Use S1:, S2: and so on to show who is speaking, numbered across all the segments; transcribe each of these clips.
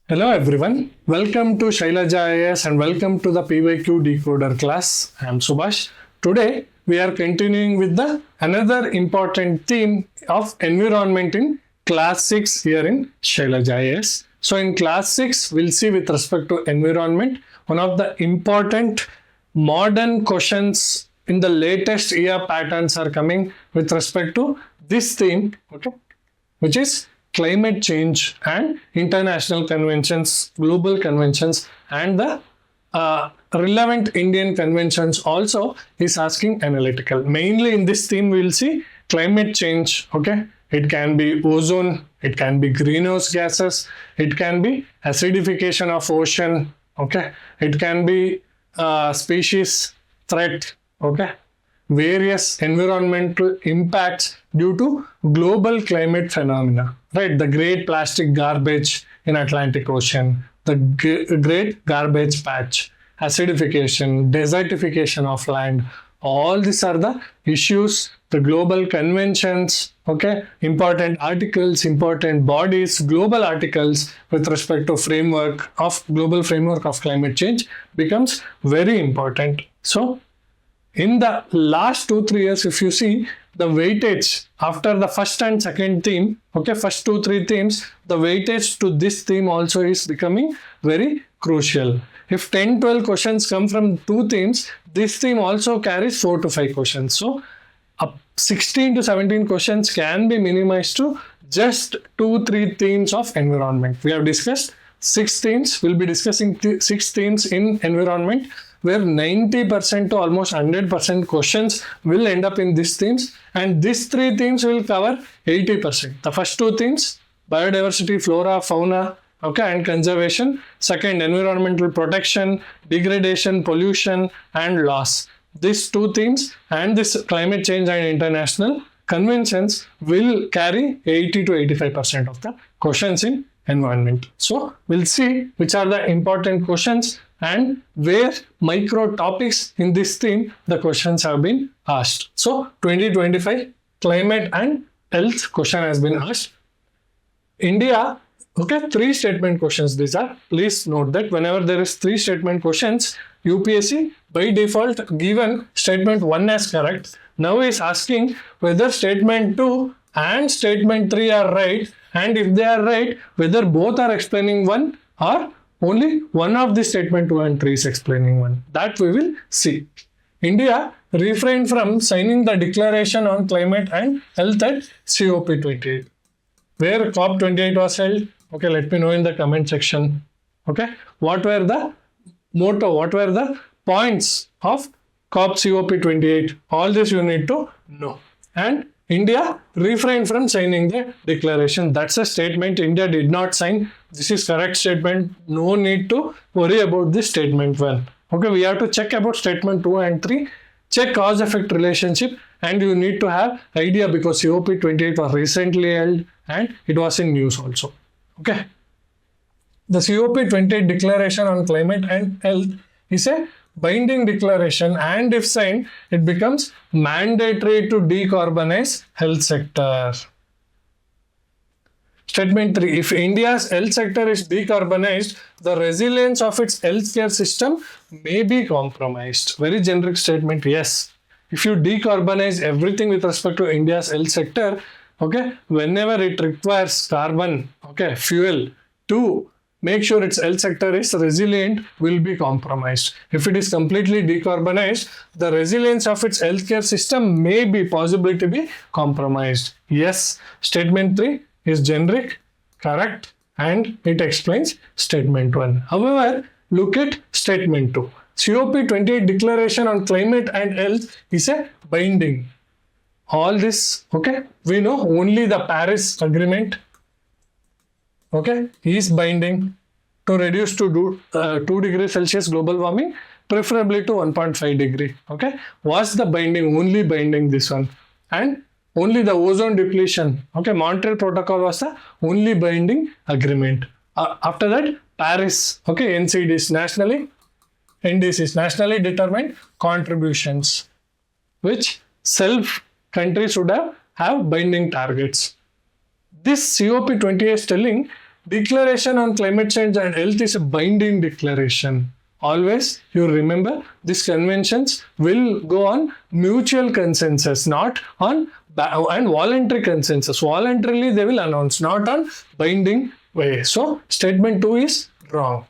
S1: Hello everyone, welcome to ShailajaIAS and welcome to the PYQ Decoder class. I am Subhash. Today we are continuing with another important theme of environment in class 6 here in ShailajaIAS. So in class 6 we'll see with respect to environment one of the important modern questions in the latest year patterns are coming with respect to this theme, okay, which is climate change and international conventions, global conventions, and the relevant Indian conventions also is asking analytical. Mainly in this theme, we will see climate change. Okay, it can be ozone, it can be greenhouse gases, it can be acidification of ocean. Okay, it can be species threat. Okay, various environmental impacts due to global climate phenomena, right? The great plastic garbage in Atlantic Ocean, the great garbage patch, acidification, desertification of land, all these are the issues, the global conventions, okay, important articles, important bodies, global articles with respect to global framework of climate change becomes very important. So in the last 2-3 years, if you see the weightage after the first and second theme, okay, first 2-3 themes, the weightage to this theme also is becoming very crucial. If 10-12 questions come from 2 themes, this theme also carries 4 to 5 questions. So 16 to 17 questions can be minimized to just 2-3 themes of environment. We have discussed 6 themes. We'll be discussing 6 themes in environment, where 90% to almost 100% questions will end up in these themes, and these 3 themes will cover 80%. The first 2 themes, biodiversity, flora, fauna, okay, and conservation. Second, environmental protection, degradation, pollution, and loss. These 2 themes and this climate change and international conventions will carry 80 to 85% of the questions in environment. So we'll see which are the important questions and where micro topics in this theme the questions have been asked. So 2025 climate and health question has been asked. India, okay, 3 statement questions these are. Please note that whenever there is 3 statement questions, UPSC by default given statement 1 as correct. Now is asking whether statement 2 and statement 3 are right, and if they are right, whether both are explaining one or only one of the statement 2 and 3 is explaining one. That we will see. India refrained from signing the declaration on climate and health at COP28. Where COP28 was held? Okay, let me know in the comment section. Okay, what were the motto? What were the points of COP28? All this you need to know. And India refrained from signing the declaration. That's a statement India did not sign. This is correct statement. No need to worry about this statement 1. Okay, we have to check about statement 2 and 3. Check cause-effect relationship, and you need to have idea because COP28 was recently held and it was in news also. Okay. The COP28 declaration on climate and health is a binding declaration, and if signed, it becomes mandatory to decarbonize health sector. Statement 3. If India's health sector is decarbonized, the resilience of its healthcare system may be compromised. Very generic statement, yes. If you decarbonize everything with respect to India's health sector, okay, whenever it requires carbon, okay, fuel to make sure its health sector is resilient, will be compromised. If it is completely decarbonized, the resilience of its healthcare system may be possibly to be compromised. Yes, statement 3 is generic, correct, and it explains statement 1. However, look at statement 2. COP28 declaration on climate and health is a binding. All this, okay, we know only the Paris Agreement, okay, is binding to reduce to 2 degrees Celsius global warming, preferably to 1.5 degree. Okay, was the binding, only binding this one, and only the ozone depletion. Okay, Montreal Protocol was the only binding agreement. After that, Paris. Okay, NCDs NDCs, nationally determined contributions, which countries should have binding targets. This COP28 is telling declaration on climate change and health is a binding declaration. Always you remember these conventions will go on mutual consensus, not on and voluntary consensus. Voluntarily they will announce, not on binding way. So statement 2 is wrong.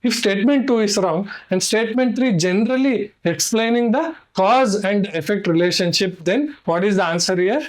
S1: If statement 2 is wrong and statement 3 generally explaining the cause and effect relationship, then what is the answer here?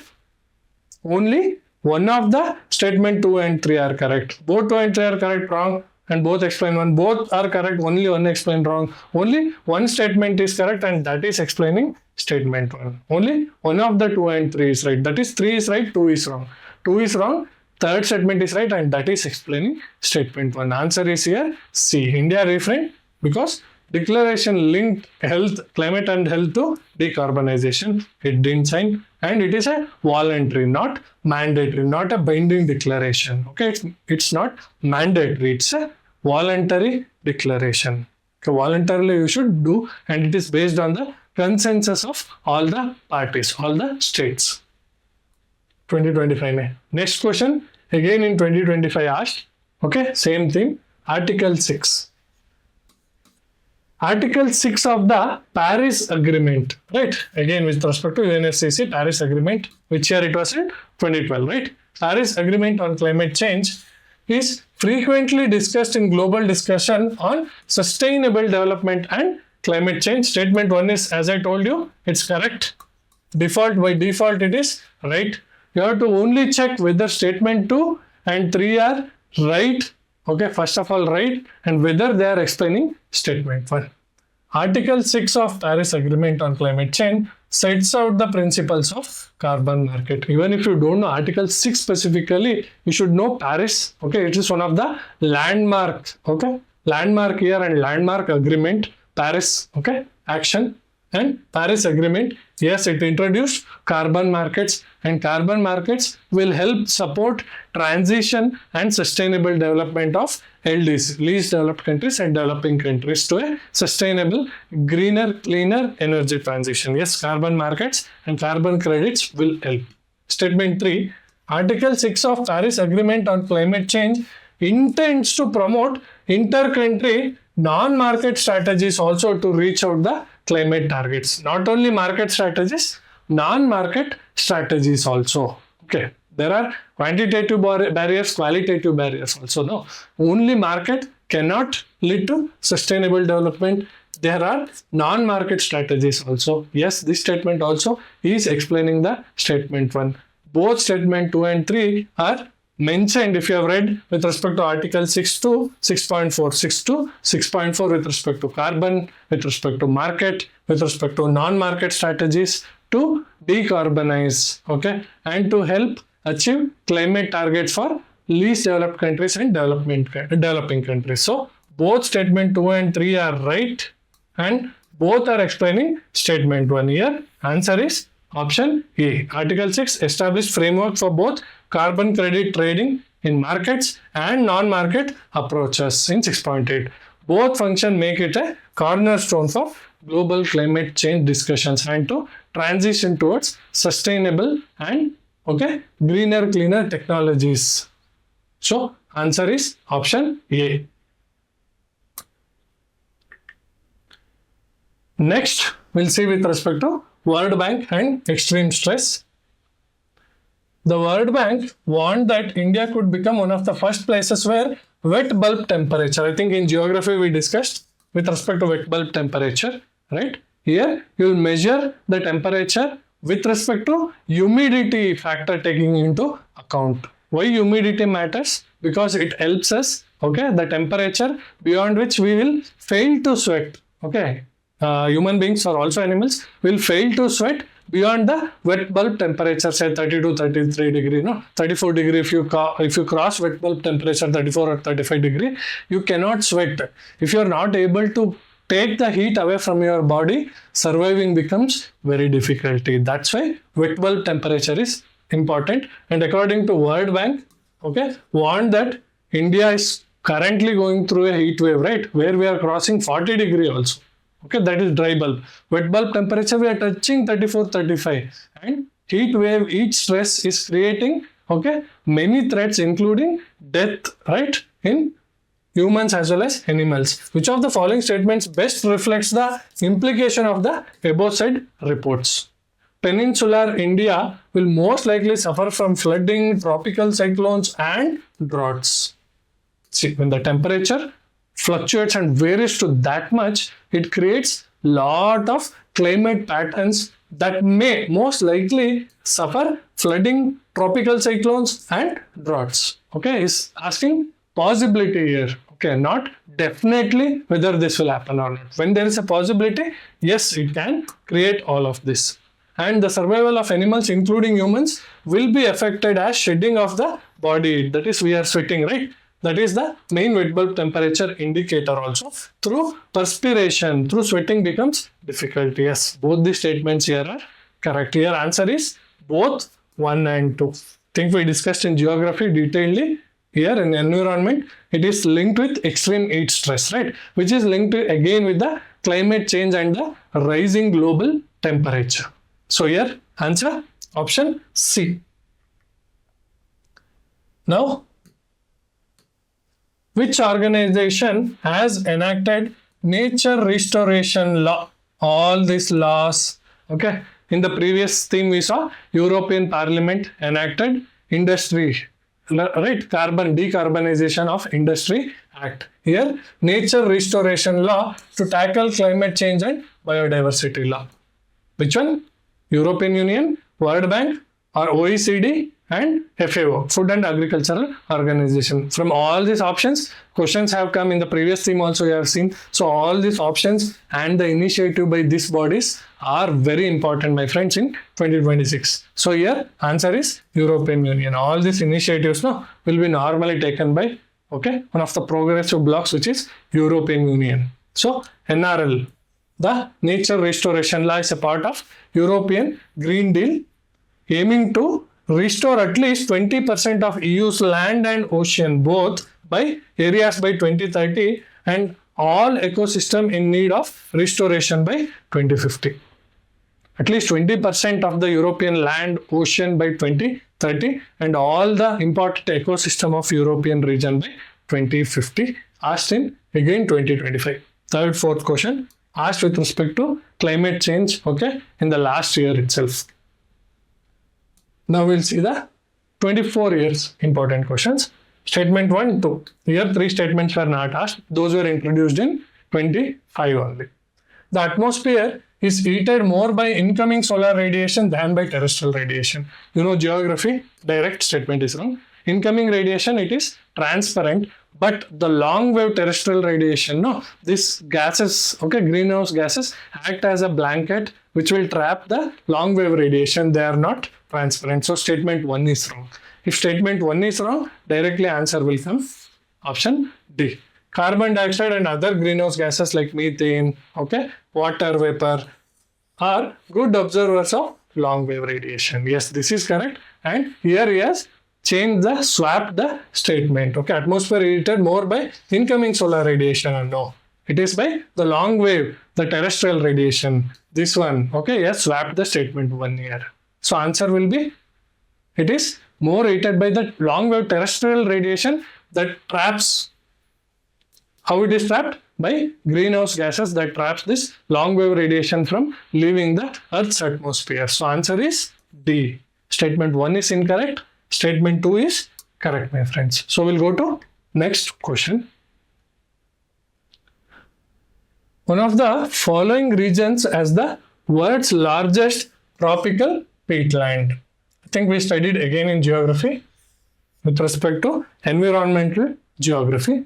S1: Only one of the statement 2 and 3 are correct. Both 2 and 3 are correct, wrong, and both explain one. Both are correct, only one explain wrong. Only one statement is correct and that is explaining statement 1. Only one of the 2 and 3 is right. That is 3 is right, 2 is wrong. 2 is wrong, third statement is right and that is explaining statement 1. Answer is here C. India refrained because declaration linked health, climate and health to decarbonization. It didn't sign and it is a voluntary, not mandatory, not a binding declaration. Okay, it's not mandatory, it's a voluntary declaration. Okay, voluntarily you should do and it is based on the consensus of all the parties, all the states. 2025. Next question, again in 2025 asked. Okay, same thing. Article 6. Article 6 of the Paris Agreement, right? Again with respect to UNFCCC Paris Agreement, which year it was in 2012, right? Paris Agreement on climate change is frequently discussed in global discussion on sustainable development and climate change. Statement 1 is, as I told you, it's correct. By default it is right. You have to only check whether statement 2 and 3 are right. Okay, first of all right, and whether they are explaining statement 1. Article 6 of Paris Agreement on climate change sets out the principles of carbon market. Even if you don't know Article 6 specifically, you should know Paris. Okay, it is one of the landmarks. Okay, landmark year and landmark agreement, Paris. Okay, action and Paris Agreement. Yes, it introduced carbon markets and carbon markets will help support transition and sustainable development of LDCs, least developed countries and developing countries to a sustainable, greener, cleaner energy transition. Yes, carbon markets and carbon credits will help. Statement 3, Article 6 of Paris Agreement on climate change intends to promote inter-country non-market strategies also to reach out the climate targets. Not only market strategies, non-market strategies also. Okay, there are quantitative barriers, qualitative barriers also. No, only market cannot lead to sustainable development. There are non-market strategies also. Yes, this statement also is explaining the statement 1. Both statement 2 and 3 are mentioned, if you have read, with respect to Article 6 to 6.4, 6 to 6.4 with respect to carbon, with respect to market, with respect to non-market strategies to decarbonize, okay, and to help achieve climate targets for least developed countries and developing countries. So both statement 2 and 3 are right and both are explaining statement 1. Here answer is option A. Article 6 established framework for both carbon credit trading in markets and non-market approaches in 6.8. Both function make it a cornerstone for global climate change discussions and to transition towards sustainable and greener, cleaner technologies. So answer is option A. Next, we'll see with respect to World Bank and extreme stress. The World Bank warned that India could become one of the first places where wet bulb temperature, I think in geography we discussed with respect to wet bulb temperature, right? Here you will measure the temperature with respect to humidity factor taking into account. Why humidity matters? Because it helps us, the temperature beyond which we will fail to sweat, human beings or also animals will fail to sweat beyond the wet bulb temperature, say 32, 33 degree, 34 degree. If you cross wet bulb temperature 34 or 35 degree, you cannot sweat. If you are not able to take the heat away from your body, surviving becomes very difficult. That's why wet bulb temperature is important. And according to World Bank, warned that India is currently going through a heat wave, right? Where we are crossing 40 degree also. That is dry bulb. Wet bulb temperature we are touching 34, 35. And heat wave, heat stress is creating okay, many threats including death, right, in humans as well as animals. Which of the following statements best reflects the implication of the above said reports? Peninsular India will most likely suffer from flooding, tropical cyclones and droughts. See, when the temperature fluctuates and varies to that much, it creates lot of climate patterns that may most likely suffer flooding, tropical cyclones and droughts. Okay, is asking possibility here. Okay, not definitely whether this will happen or not. When there is a possibility, yes, it can create all of this. And the survival of animals, including humans, will be affected as shedding of the body. That is, we are sweating, right? That is the main wet bulb temperature indicator also. Through perspiration, through sweating becomes difficult. Yes, both the statements here are correct. Here answer is both 1 and 2. Think we discussed in geography detailedly. Here in environment, it is linked with extreme heat stress, right? Which is linked to, again with the climate change and the rising global temperature. So here answer option C. Now, which organization has enacted nature restoration law? All these laws, okay. In the previous theme we saw European Parliament enacted industry, right, carbon decarbonization of industry act. Here nature restoration law to tackle climate change and biodiversity law. Which one? European Union, World Bank or OECD and FAO, Food and Agricultural Organization. From all these options, questions have come in the previous theme also you have seen. So all these options and the initiative by these bodies are very important, my friends, in 2026. So here answer is European Union. All these initiatives now will be normally taken by, okay, one of the progressive blocks, which is European Union. So NRL, the nature restoration law, is a part of European Green Deal, aiming to restore at least 20% of EU's land and ocean both by areas by 2030 and all ecosystem in need of restoration by 2050. At least 20% of the European land, ocean by 2030 and all the important ecosystem of European region by 2050. Asked in again 2025. Third, fourth question asked with respect to climate change, okay, in the last year itself. Now we'll see the 24 years important questions. Statement 1, 2. Here 3 statements were not asked. Those were introduced in 25 only. The atmosphere is heated more by incoming solar radiation than by terrestrial radiation. You know geography, direct statement is wrong. Incoming radiation, it is transparent, but the long wave terrestrial radiation, no, these gases, okay, greenhouse gases act as a blanket which will trap the long wave radiation. They are not transparent. So statement 1 is wrong. If statement 1 is wrong, directly answer will come option D. Carbon dioxide and other greenhouse gases like methane, okay, water vapor are good observers of long wave radiation. Yes, this is correct. And here he has swapped the statement. Okay, atmosphere heated more by incoming solar radiation. No, it is by the long wave, the terrestrial radiation. This one, okay, yes, swapped the statement 1 here. So answer will be, it is more heated by the long wave terrestrial radiation that traps. How it is trapped? By greenhouse gases that traps this long wave radiation from leaving the Earth's atmosphere. So answer is D. Statement 1 is incorrect. Statement 2 is correct, my friends. So we'll go to next question. One of the following regions as the world's largest tropical peatland. I think we studied again in geography with respect to environmental geography,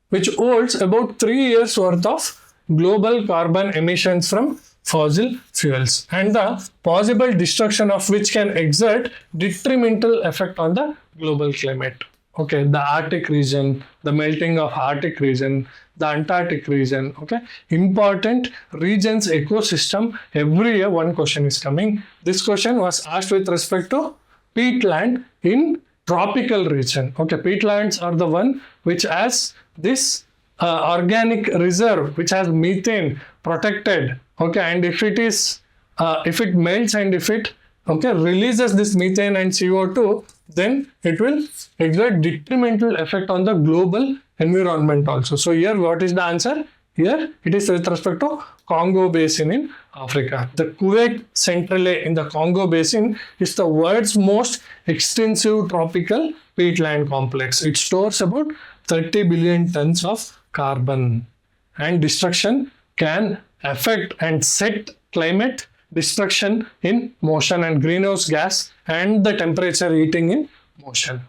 S1: which holds about 3 years worth of global carbon emissions from fossil fuels and the possible destruction of which can exert detrimental effect on the global climate. Okay, the Arctic region, the melting of Arctic region, the Antarctic region, okay, important regions ecosystem. Every year one question is coming. This question was asked with respect to peatland in tropical region. Okay, peatlands are the one which has this organic reserve, which has methane protected. Okay, and if it melts and if it, okay, releases this methane and CO2, then it will exert detrimental effect on the global environment also. So here what is the answer? Here it is with respect to Congo Basin in Africa. The Kuwait Centrale in the Congo Basin is the world's most extensive tropical peatland complex. It stores about 30 billion tons of carbon, and destruction can affect and set climate destruction in motion and greenhouse gas and the temperature heating in motion.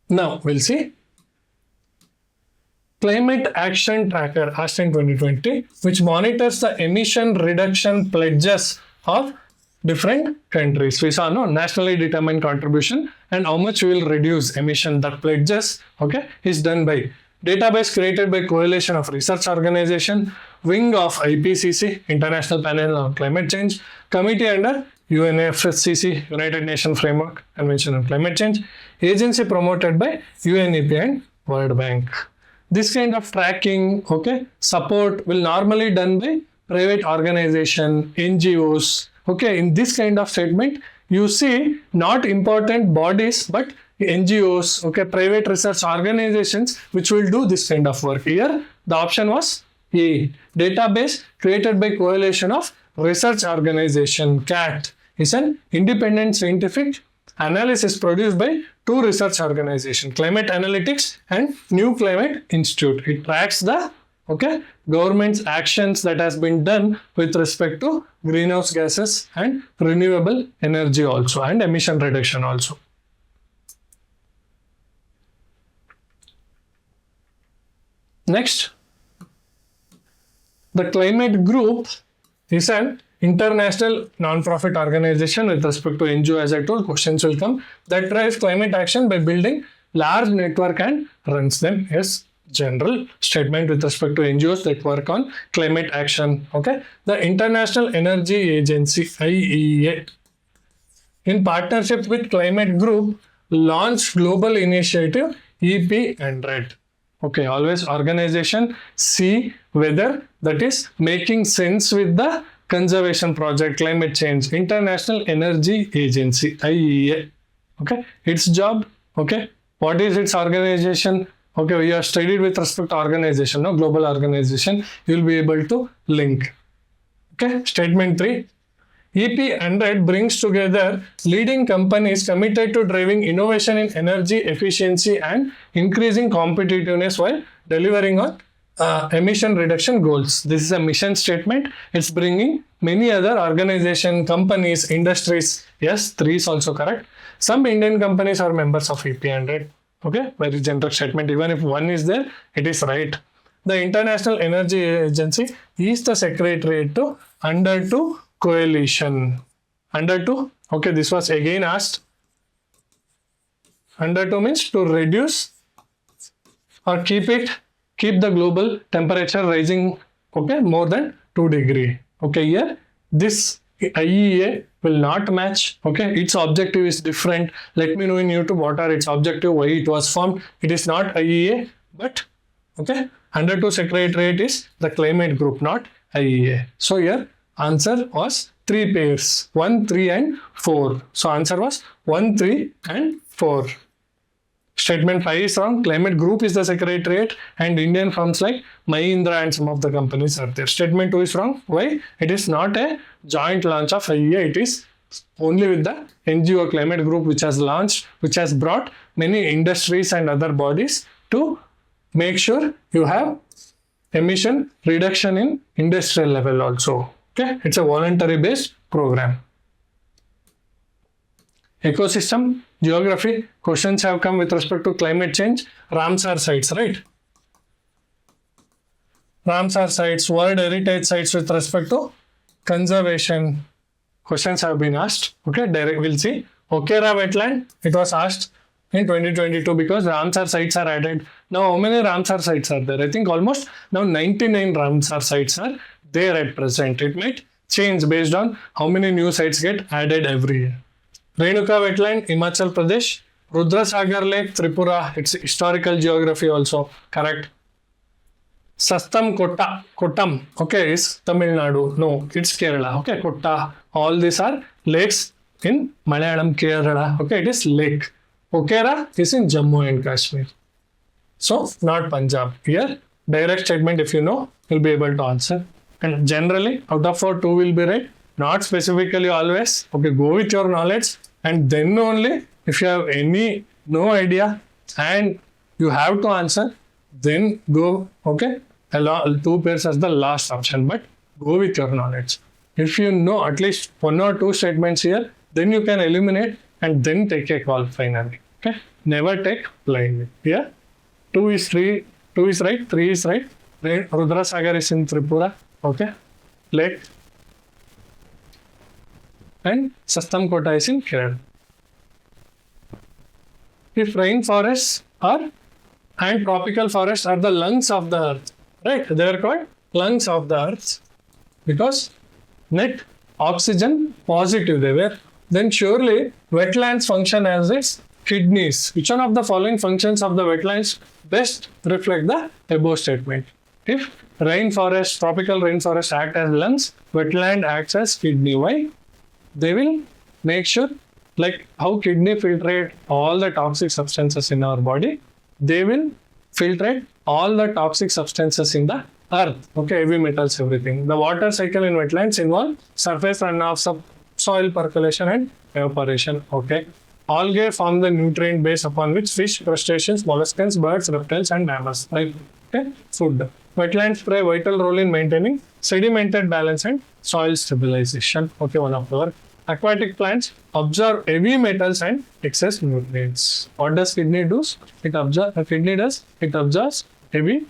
S1: Now we'll see Climate Action Tracker asked in 2020, which monitors the emission reduction pledges of different countries. We saw nationally determined contribution and how much we will reduce emission. That pledges, okay, is done by database created by Coalition of Research Organization, wing of IPCC, International Panel on Climate Change, committee under UNFCCC, United Nations Framework Convention on Climate Change, agency promoted by UNEP and World Bank. This kind of tracking, okay, support will normally done by private organization, NGOs. Okay, in this kind of statement, you see not important bodies, but NGOs, okay, private research organizations, which will do this kind of work. Here, the option was A. Database created by Coalition of Research Organization, CAT, is an independent scientific analysis produced by two research organizations, Climate Analytics and New Climate Institute. It tracks the government's actions that has been done with respect to greenhouse gases and renewable energy also, and emission reduction also. Next, the Climate Group is an international non-profit organization with respect to NGO, as I told, questions will come, that drives climate action by building large network and runs them. Yes, general statement with respect to NGOs that work on climate action. Okay, the International Energy Agency, IEA, in partnership with Climate Group, launched global initiative EP100. Okay, always organization see whether that is making sense with the conservation project, climate change. International Energy Agency, IEA. Okay, its job, okay, what is its organization? Okay, we have studied with respect to organization, no, global organization, you will be able to link. Okay, statement 3. EP100 brings together leading companies committed to driving innovation in energy efficiency and increasing competitiveness while delivering on emission reduction goals. This is a mission statement. It's bringing many other organizations, companies, industries. Yes, 3 is also correct. Some Indian companies are members of EP100. Okay, very general statement. Even if 1 is there, it is right. The International Energy Agency is the secretariat to under 2 coalition. Under 2, okay, this was again asked. Under 2 means to reduce or keep the global temperature rising, okay, more than 2 degrees. Okay, here this IEA will not match. Okay, its objective is different. Let me know in YouTube what are its objective, why it was formed. It is not IEA, but okay, under 2 secretariat is the Climate Group, not IEA. So here answer was 3 pairs, 1, 3 and 4. So answer was 1, 3 and 4. Statement 5 is wrong. Climate Group is the secretariat and Indian firms like Mahindra and some of the companies are there. Statement 2 is wrong. Why? It is not a joint launch of IEA. It is only with the NGO Climate Group which has launched, which has brought many industries and other bodies to make sure you have emission reduction in industrial level also. Okay, it's a voluntary based program. Ecosystem, geography, questions have come with respect to climate change. Ramsar sites, right? Ramsar sites, World Heritage sites with respect to conservation. Questions have been asked. Okay, direct we'll see. Okera wetland, it was asked in 2022 because Ramsar sites are added. Now, how many Ramsar sites are there? I think almost now 99 Ramsar sites are there at present. It might change based on how many new sites get added every year. Renuka wetland, Himachal Pradesh. Rudrasagar Lake, Tripura. It's historical geography also. Correct. Sastam Kottam. Okay, is Tamil Nadu. No, it's Kerala. Okay, Kotta. All these are lakes in Malayalam, Kerala. Okay, it is lake. Pokhara is in Jammu and Kashmir. So, not Punjab. Here, direct statement, if you know, you'll be able to answer. And generally, out of 4, 2 will be right. Not specifically always. Okay, go with your knowledge. And then only, if you have no idea, and you have to answer, then go, okay. 2 pairs as the last option, but go with your knowledge. If you know at least 1 or 2 statements here, then you can eliminate and then take a call finally. Okay, never take blindly. Here, 2 is right, 3 is right. Rudrasagar is in Tripura. Okay, lake, and Sastamkota is in Kerala. If rainforests and tropical forests are the lungs of the earth, right? They are called lungs of the earth because net oxygen positive they were. Then surely wetlands function as its kidneys. Which one of the following functions of the wetlands best reflect the above statement? If tropical rainforests act as lungs, wetland acts as kidney. Why? They will make sure, like how kidney filtrate all the toxic substances in our body, they will filtrate all the toxic substances in the earth. Okay, heavy metals, everything. The water cycle in wetlands involve surface runoff, soil percolation and evaporation. Okay. Algae form the nutrient base upon which fish, crustaceans, molluscs, birds, reptiles and mammals thrive. Okay, food. Wetlands play a vital role in maintaining sedimented balance and soil stabilization. Okay, one of our aquatic plants absorb heavy metals and excess nutrients. What does kidney do? It absorbs heavy,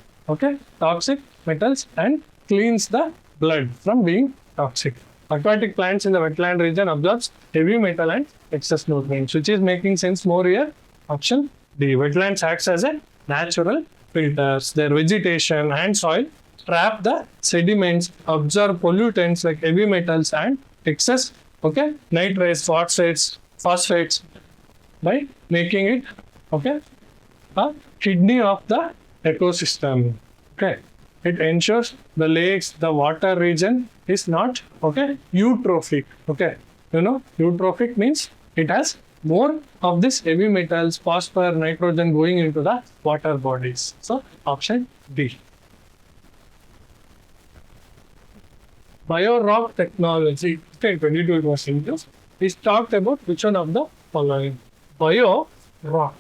S1: toxic metals and cleans the blood from being toxic. Aquatic plants in the wetland region absorbs heavy metal and excess nutrients, which is making sense more here. Option D. Wetlands acts as a natural filters. Their vegetation and soil trap the sediments, absorb pollutants like heavy metals and excess nitrates, phosphates, by making it a kidney of the ecosystem. Okay, it ensures the lakes, the water region is not eutrophic. Okay, eutrophic means it has more of this heavy metals, phosphorus, nitrogen going into the water bodies. So option D. Bio-rock technology, 22 it was introduced, is talked about which one of the following? Bio-rock.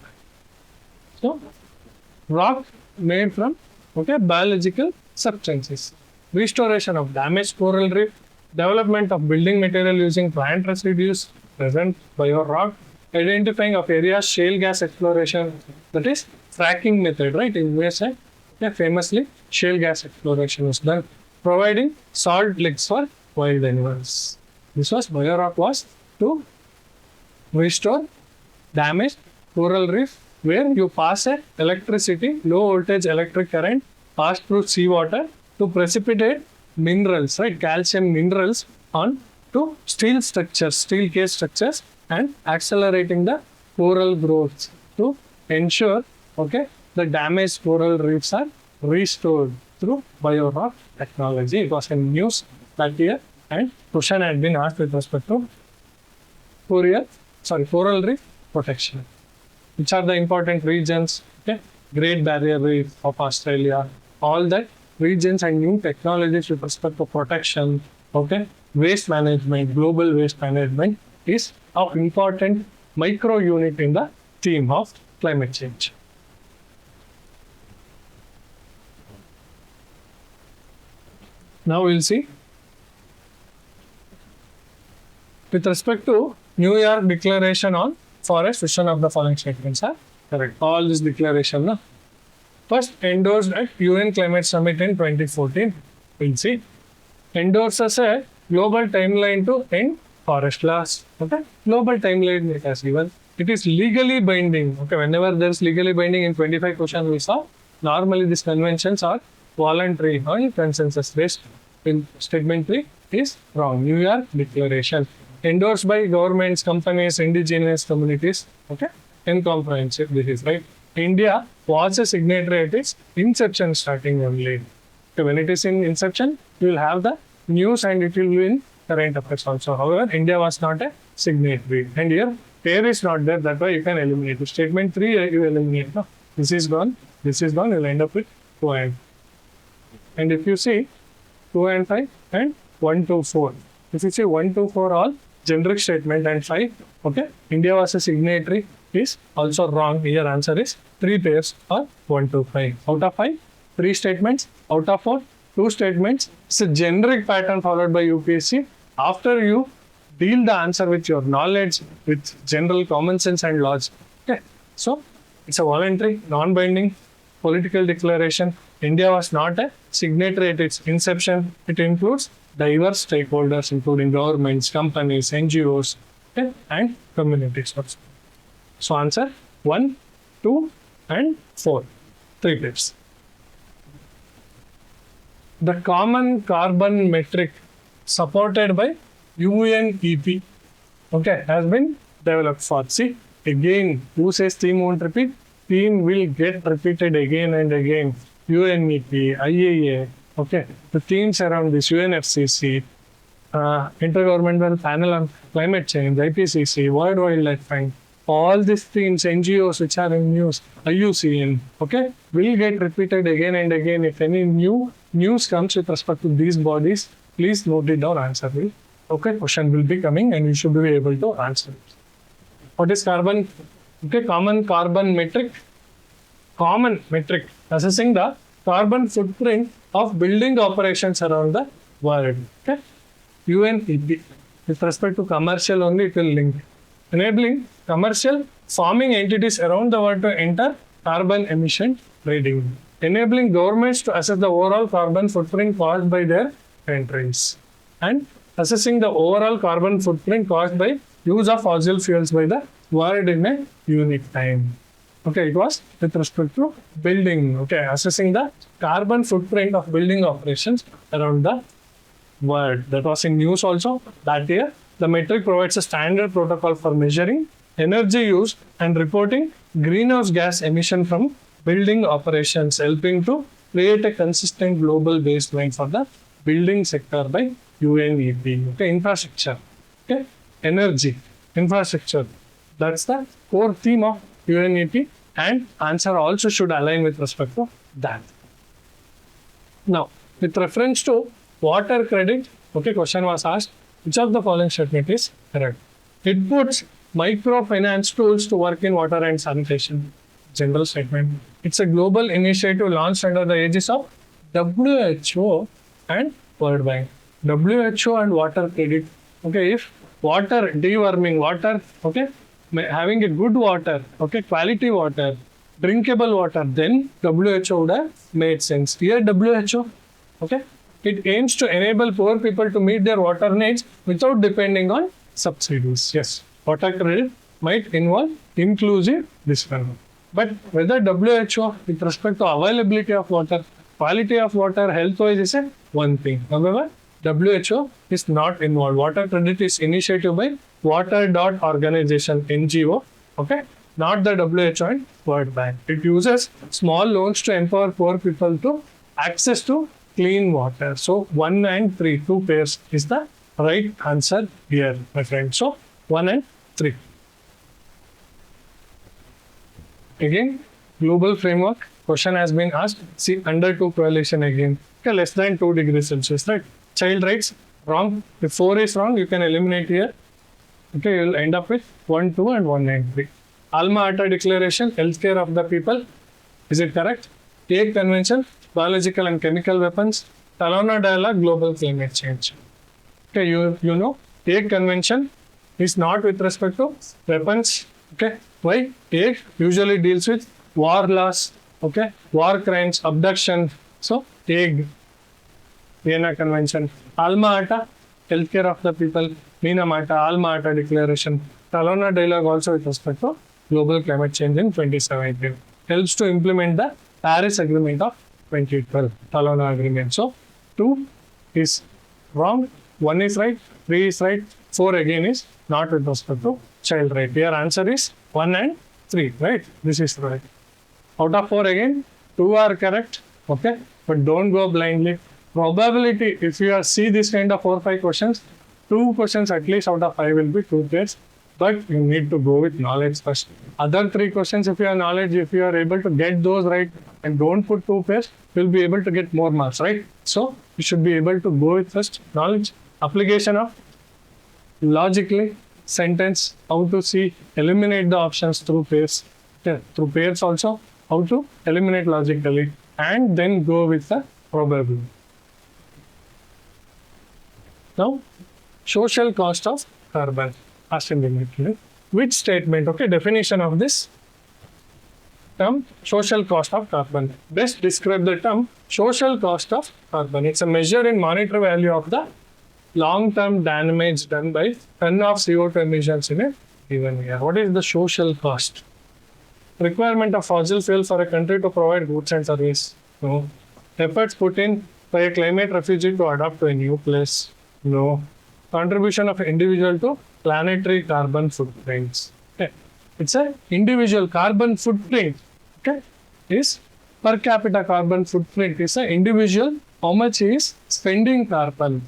S1: So, rock made from biological substances. Restoration of damaged coral reef, development of building material using plant residues, present bio-rock, identifying of areas, shale gas exploration, that is fracking method, right? In USA, famously shale gas exploration was done. Providing salt licks for wild animals. This was bio-rock was to restore damaged coral reef where you pass a electricity, low voltage electric current pass through seawater to precipitate minerals, right? Calcium minerals on to steel case structures and accelerating the coral growth to ensure the damaged coral reefs are restored through bio-rock technology. It was in news that year and question had been asked with respect to coral reef protection. Which are the important regions? Great Barrier Reef of Australia, all that regions and new technologies with respect to protection, waste management, global waste management is an important micro unit in the theme of climate change. Now we'll see. With respect to New York Declaration on Forest, which one of the following statements are correct? All this declaration, no? First, endorsed at UN Climate Summit in 2014. We'll see. Endorses a global timeline to end forest loss. Global timeline it has given. It is legally binding. Whenever there is legally binding in 25 questions we saw, normally these conventions are voluntary or consensus based. In statement 3 is wrong. New York Declaration. Endorsed by governments, companies, indigenous communities. Incomprehensive. This is right. India was a signatory at its inception starting only. When it is in inception, you will have the news and it will be in current affairs also. However, India was not a signatory. And here, pair is not there. That's why you can eliminate. Statement 3, you eliminate. No? This is gone. This is gone. You'll end up with 2 and. And if you see 2 and 5 and 1, 2, 4. If you see 1, 2, 4 all generic statement and 5, okay, India was a signatory is also wrong. Here answer is 3 pairs or 1, 2, 5. Out of 5, 3 statements. Out of 4, 2 statements. It's a generic pattern followed by UPSC. After you deal the answer with your knowledge, with general common sense and logic. Okay, so it's a voluntary, non-binding political declaration. India was not a signatory at its inception. It includes diverse stakeholders, including governments, companies, NGOs, okay, and communities also. So answer 1, 2, and 4. 3 tips. The common carbon metric supported by UNEP, okay, has been developed for. See, again, who says theme won't repeat? Theme will get repeated again and again. UNEP, IAA, okay, the themes around this, UNFCCC, Intergovernmental Panel on Climate Change, IPCC, World Wildlife Fund, all these themes, NGOs which are in news, IUCN, okay, will get repeated again and again. If any new news comes with respect to these bodies, please note it down, answer will. Okay, question will be coming and you should be able to answer it. What is carbon? Okay, common carbon metric. Common metric assessing the carbon footprint of building operations around the world. Okay, UNEP. With respect to commercial only, it will link. Enabling commercial farming entities around the world to enter carbon emission trading. Enabling governments to assess the overall carbon footprint caused by their countries. And assessing the overall carbon footprint caused by use of fossil fuels by the world in a unique time. Okay, it was with respect to building, okay, assessing the carbon footprint of building operations around the world. That was in news also that year. The metric provides a standard protocol for measuring energy use and reporting greenhouse gas emission from building operations, helping to create a consistent global baseline for the building sector by UNEP. Okay, infrastructure, okay, energy, infrastructure. That's the core theme of UNEP, and answer also should align with respect to that. Now, with reference to water credit, okay, question was asked, which of the following statement is correct? It puts microfinance tools to work in water and sanitation. General statement. It's a global initiative launched under the aegis of WHO and World Bank. WHO and water credit. Okay, if water, deworming water, okay, having a good water, okay, quality water, drinkable water, then WHO would have made sense. Here WHO, okay, it aims to enable poor people to meet their water needs without depending on subsidies. Yes, water credit might involve inclusive this one. But whether WHO with respect to availability of water, quality of water, health-wise is a one thing. However, WHO is not involved. Water credit is initiative by Water Organization, NGO, okay, not the WHO and World Bank. It uses small loans to empower poor people to access to clean water. So 1 and 3, 2 pairs is the right answer here, my friend. So 1 and 3. Again, global framework question has been asked. See, under 2 correlation again. Okay, less than 2 degrees Celsius, right? Child rights, wrong. If 4 is wrong, you can eliminate here. Okay, you will end up with 1, 2 and 1 and 3. Alma Ata Declaration, healthcare of the people. Is it correct? Hague Convention, biological and chemical weapons. Talona Dialogue, global climate change. Okay, you know, Hague Convention is not with respect to weapons. Okay, why? Hague usually deals with war laws, okay, war crimes, abduction. So, Hague, Vienna Convention. Alma Ata, healthcare of the people. Minamata, Alma Ata Declaration. Talona Dialogue also with respect to global climate change in 2017. Helps to implement the Paris Agreement of 2012, Talona Agreement. So, 2 is wrong, 1 is right, 3 is right, 4 again is not with respect to child right. Your answer is 1 and 3, right? This is right. Out of 4 again, 2 are correct, okay? But don't go blindly. Probability, if you see this kind of 4-5 questions, 2 questions at least out of 5 will be 2 pairs, but you need to go with knowledge first. Other 3 questions, if you have knowledge, if you are able to get those right and don't put 2 pairs, you'll be able to get more marks, right? So you should be able to go with first knowledge, application of logically, sentence, how to see, eliminate the options through pairs, through pairs also, how to eliminate logically, and then go with the probability. Now, social cost of carbon. Which statement, okay, definition of this term, social cost of carbon. Best describe the term social cost of carbon. It's a measure in monetary value of the long-term damage done by ton of CO2 emissions in a given year. What is the social cost? Requirement of fossil fuel for a country to provide goods and service. No. Efforts put in by a climate refugee to adapt to a new place. No. Contribution of individual to planetary carbon footprints. Okay. It's a individual carbon footprint. Okay. Is per capita carbon footprint is an individual. How much he is spending carbon?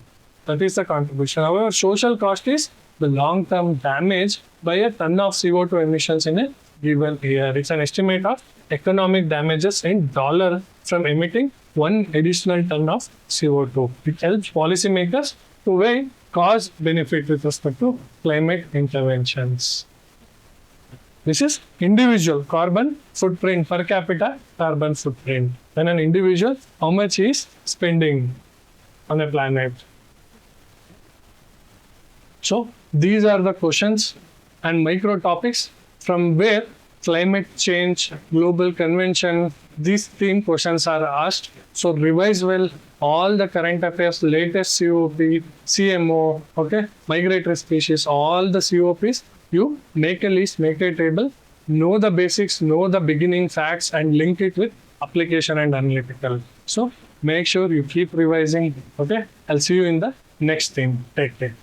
S1: That is the contribution. However, social cost is the long-term damage by a ton of CO2 emissions in a given year. It's an estimate of economic damages in dollar from emitting 1 additional ton of CO2. It helps policymakers to weigh cost benefit with respect to climate interventions. This is individual carbon footprint, per capita carbon footprint. When an individual, how much he is spending on a planet. So these are the questions and micro topics from where climate change, global convention, these theme questions are asked. So revise well all the current affairs, latest COP, CMO, okay, migratory species, all the COPs. You make a list, make a table, know the basics, know the beginning facts, and link it with application and analytical. So make sure you keep revising. Okay, I'll see you in the next theme. Take care.